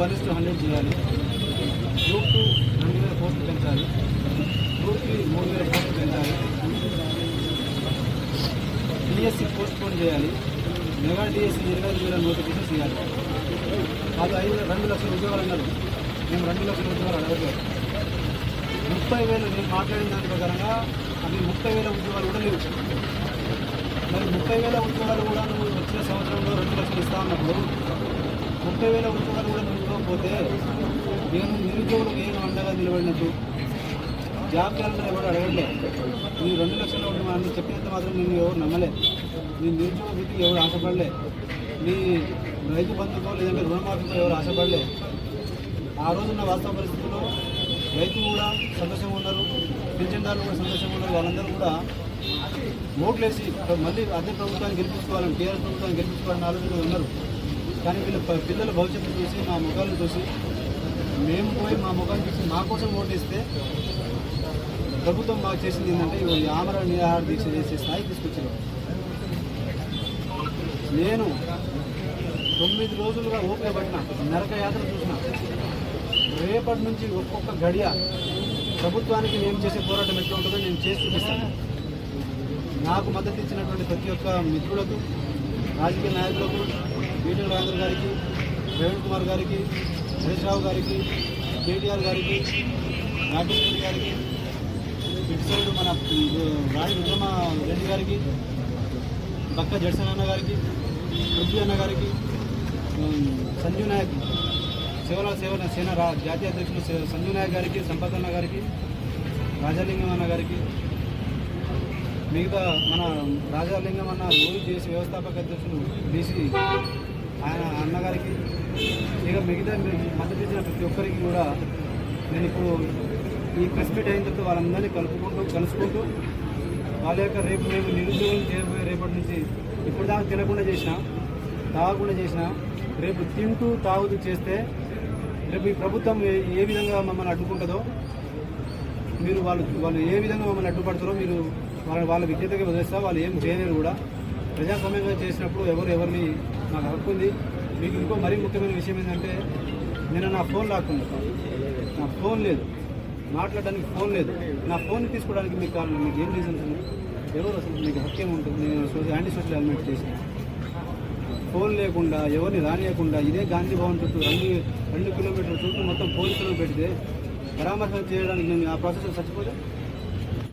బలిస్ట్ 100 చేయాలి. గ్రూప్ 2 2000 పోస్టులు పెంచాలి. గ్రూప్ 3 3000 పోస్టులు పెంచాలి. డిఎస్సి పోస్ట్ పోన్ చేయాలి. మెగా డిఎస్సి 25,000 నోటిఫికేషన్ చేయాలి. వాళ్ళు 2 లక్షల ఉద్యోగాలు అన్నారు. మేము 2 లక్షల ఉద్యోగాలు అడగలేదు. 30,000 నేను మాట్లాడిన దాని ప్రకారంగా అవి 30,000 ఉద్యోగాలు కూడా లేవు. మరి 30,000 ఉద్యోగాలు కూడా నువ్వు వచ్చిన సంవత్సరంలో 2 లక్షలు ఇస్తా ఉన్నప్పుడు 30,000 ఉద్యోగాలు కూడా నువ్వు ఇవ్వకపోతే నేను నిరుద్యోగులకు ఏం అండగా నిలబడినట్టు? జాబ్ క్యాలెండర్ ఎవరు అడగట్లే. నీ 2 లక్షలు అని చెప్పినంత మాత్రం నేను ఎవరు నమ్మలే. నీ నిరుద్యోగ వృత్తికి ఎవరు ఆశపడలే. నీ రైతు బంధుకో లేదంటే రుణమాఫీకో ఎవరు ఆశపడలే. ఆ రోజున్న వాస్తవ పరిస్థితుల్లో రైతులు కూడా సంతోషంగా ఉన్నారు, పింఛన్దారులు కూడా సంతోషంగా ఉన్నారు. వాళ్ళందరూ కూడా ఓట్లేసి మళ్ళీ అదే ప్రభుత్వాన్ని గెలిపించుకోవాలని, టీఆర్ఎస్ ప్రభుత్వాన్ని గెలిపించుకోవాలని ఆలోచనలో ఉన్నారు. కానీ వీళ్ళ పిల్లల భవిష్యత్తు చూసి, మా ముఖాలను చూసి, మేము పోయి మా ముఖాన్ని చూసి మా కోసం ఓటేస్తే ప్రభుత్వం మాకు చేసింది ఏంటంటే ఇవాళ ఆమరణ నిరాహార దీక్ష చేసే స్థాయికి తీసుకొచ్చారు. నేను 9 రోజులుగా ఓపిక పట్టిన, నరక యాత్ర చూసిన. రేపటి నుంచి ఒక్కొక్క గడియ ప్రభుత్వానికి నేను చేసే పోరాటం ఎట్లా ఉంటుందో నేను చేసి చూపిస్తాను. నాకు మద్దతు ఇచ్చినటువంటి ప్రతి ఒక్క మిత్రులకు, రాజకీయ నాయకులకు, ఈటెల రాజేందర్ గారికి, ప్రవీణ్ కుమార్ గారికి, హరీష్ రావు గారికి, కేటీఆర్ గారికి, రాకేష్ రెడ్డి గారికి, ఇటు సైడ్ మన రాణి విక్రమ రెడ్డి గారికి, బక్క జడ్సన్ అన్న గారికి, పృథ్వీ అన్న గారికి, సంజీవ్ నాయక్ సేన జాతీయ అధ్యక్షులు సంజీవ్ నాయక్ గారికి, సంపత్ అన్న గారికి, రాజాలింగం అన్న గారికి, మిగతా మన రాజాలింగం అన్న ఊరి దేశీ వ్యవస్థాపక అధ్యక్షులు బీసీ ఆయన అన్నగారికి, ఇక మిగతా మద్దతు ఇచ్చిన ప్రతి ఒక్కరికి కూడా నేను ఇప్పుడు ఈ ప్రెస్ మీట్ అయిన తర్వాత వాళ్ళందరినీ కలుసుకుంటూ వాళ్ళ యొక్క రేపు మేము నిరుద్యోగం చేయబోయే రేపటి నుంచి ఇప్పుడు దాకా తినకుండా చేసిన, తాగకుండా చేసిన, రేపు తింటూ తాగుతూ చేస్తే రేపు ఈ ప్రభుత్వం ఏ విధంగా మమ్మల్ని అడ్డుకుంటుందో, మీరు వాళ్ళు ఏ విధంగా మమ్మల్ని అడ్డుపడతారో మీరు వాళ్ళ విజ్ఞతగా వదిలేస్తా. వాళ్ళు ఏం చేయలేరు కూడా. ప్రజాస్వామ్యంగా చేసినప్పుడు ఎవరిని నాకు హక్కు ఉంది. మీకు ఇంకో మరీ ముఖ్యమైన విషయం ఏంటంటే, నేను నా ఫోన్ లాక్కున్నాను. నా ఫోన్ లేదు, మాట్లాడడానికి ఫోన్ లేదు. నా ఫోన్ తీసుకోవడానికి మీకు ఏం రీజన్స్ ఉన్నాయి? ఎవరు అసలు మీకు హక్కు ఏముంటుంది? నేను యాంటీ సోషల్ ఎలిమెంట్ చేసిన ఫోన్ లేకుండా ఎవరిని రానియకుండా ఇదే గాంధీ భవన్ చుట్టూ 2 కిలోమీటర్ల చుట్టూ మొత్తం పోలీసులు పెడితే పరామర్శ చేయడానికి నేను ఆ ప్రాసెస్ చచ్చిపోతే